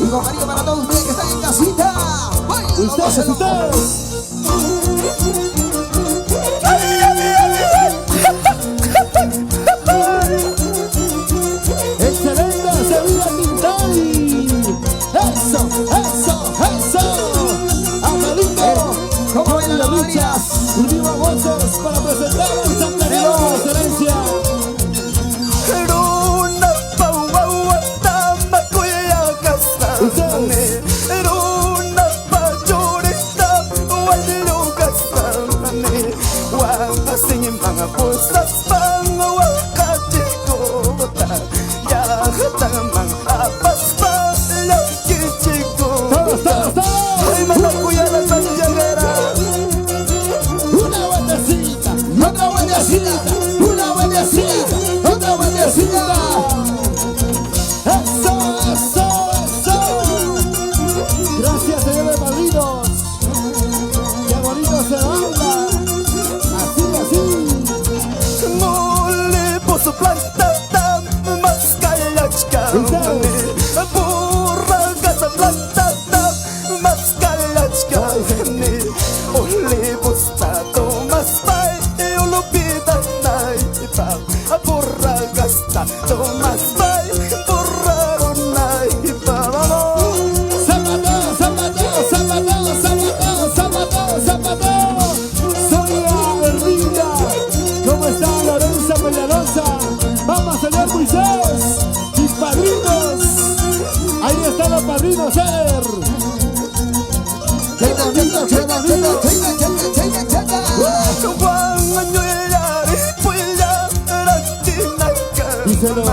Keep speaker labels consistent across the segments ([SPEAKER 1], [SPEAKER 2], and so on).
[SPEAKER 1] Y con cariño para todos ustedes que están en casita.
[SPEAKER 2] Ustedes. Excelente, Sevilla Quintali. Eso. Amelito.
[SPEAKER 1] ¿Cómo ven las Marias?
[SPEAKER 2] Unimos voces para presentar el Santario de excelencia.
[SPEAKER 1] Otra vueltecita.
[SPEAKER 2] Eso. Gracias, señores padrinos. Qué bonito se baila. Así.
[SPEAKER 3] Mole por su planta, más calachca. Burra, casa planta, más calachca. Ole, bostato, más pai, lo pida, burra, gasta, más pai, burra, naipa.
[SPEAKER 2] Zapateo. Soy la Hermida. ¿Cómo está Lorenza Peñalosa? Vamos, señor Moisés. Mis padrinos. Ahí están los padrinos, Qué bonito. Díselo.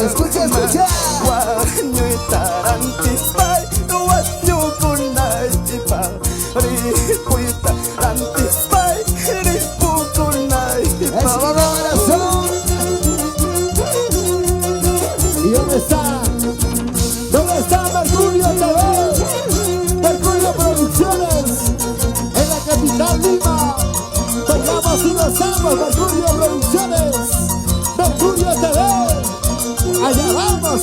[SPEAKER 1] Escucha.
[SPEAKER 2] ¿Y dónde está? ¿Dónde está Mercurio TV? Mercurio Producciones, en la capital Lima. Bailamos y gozamos, Mercurio Producciones, Mercurio TV. Allá vamos.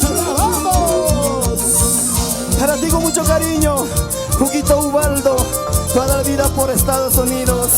[SPEAKER 3] Para ti con mucho cariño, Juguito Ubaldo, toda la vida por Estados Unidos.